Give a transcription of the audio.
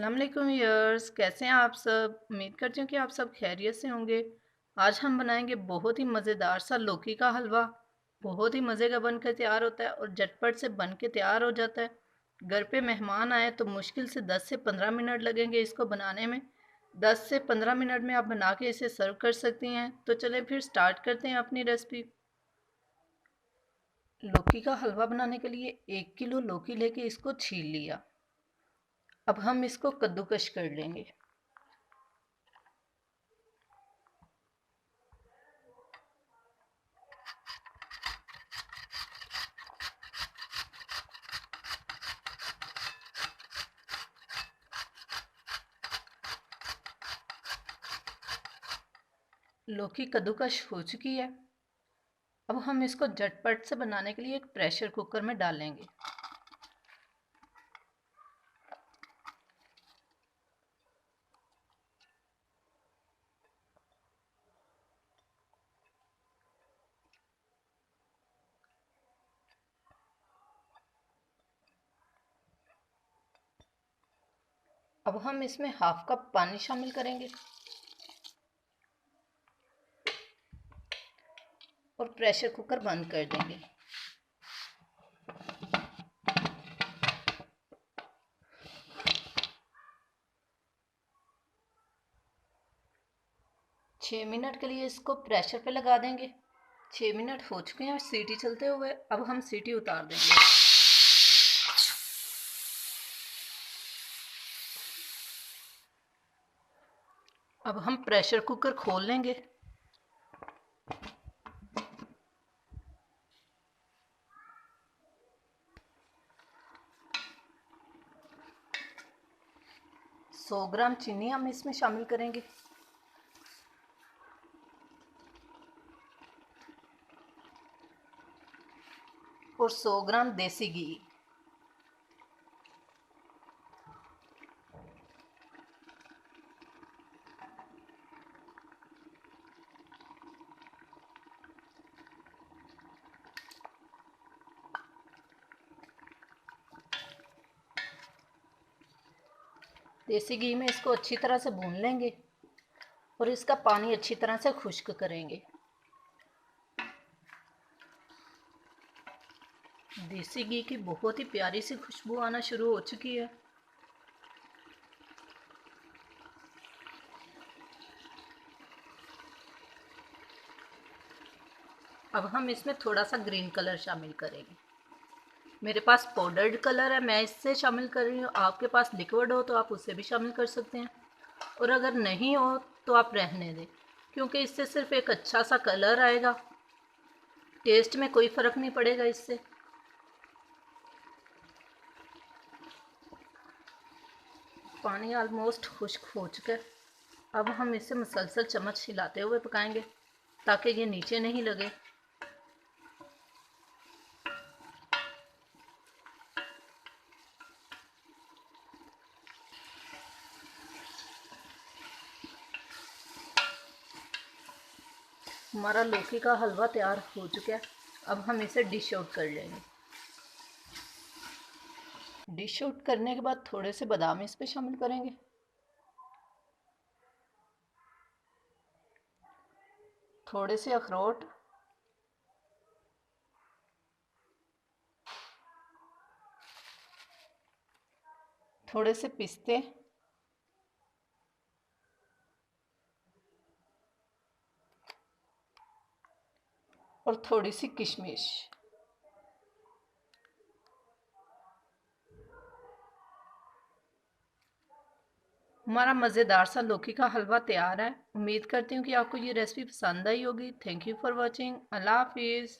अस्सलाम वालेकुम व्यूअर्स, कैसे हैं आप सब। उम्मीद करती हूँ कि आप सब खैरियत से होंगे। आज हम बनाएंगे बहुत ही मज़ेदार सा लौकी का हलवा। बहुत ही मज़े का बनकर तैयार होता है और झटपट से बन के तैयार हो जाता है। घर पे मेहमान आए तो मुश्किल से 10 से 15 मिनट लगेंगे इसको बनाने में। 10 से 15 मिनट में आप बना के इसे सर्व कर सकती हैं। तो चले फिर स्टार्ट करते हैं अपनी रेसिपी। लौकी का हलवा बनाने के लिए 1 किलो लौकी लेके इसको छील लिया। अब हम इसको कद्दूकश कर लेंगे। लौकी कद्दूकश हो चुकी है। अब हम इसको झटपट से बनाने के लिए एक प्रेशर कुकर में डालेंगे। अब हम इसमें हाफ कप पानी शामिल करेंगे और प्रेशर कुकर बंद कर देंगे। छः मिनट के लिए इसको प्रेशर पे लगा देंगे। 6 मिनट हो चुके हैं सीटी चलते हुए। अब हम सीटी उतार देंगे। अब हम प्रेशर कुकर खोल लेंगे। सौ ग्राम चीनी हम इसमें शामिल करेंगे और 100 ग्राम देसी घी। देसी घी में इसको अच्छी तरह से भून लेंगे और इसका पानी अच्छी तरह से खुश्क करेंगे। देसी घी की बहुत ही प्यारी सी खुशबू आना शुरू हो चुकी है। अब हम इसमें थोड़ा सा ग्रीन कलर शामिल करेंगे। मेरे पास पाउडर्ड कलर है, मैं इससे शामिल कर रही हूँ। आपके पास लिक्विड हो तो आप उससे भी शामिल कर सकते हैं, और अगर नहीं हो तो आप रहने दें, क्योंकि इससे सिर्फ एक अच्छा सा कलर आएगा। टेस्ट में कोई फ़र्क नहीं पड़ेगा इससे। पानी ऑलमोस्ट खुश्क हो चुका है। अब हम इसे मुसलसल चम्मच हिलाते हुए पकाएंगे ताकि ये नीचे नहीं लगे। हमारा लौकी का हलवा तैयार हो चुका है। अब हम इसे डिश आउट कर लेंगे। डिश आउट करने के बाद थोड़े से बादाम इस पे शामिल करेंगे, थोड़े से अखरोट, थोड़े से पिस्ते, और थोड़ी सी किशमिश। हमारा मज़ेदार सा लौकी का हलवा तैयार है। उम्मीद करती हूँ कि आपको ये रेसिपी पसंद आई होगी। Thank you for watching. अल्लाह हाफिज़।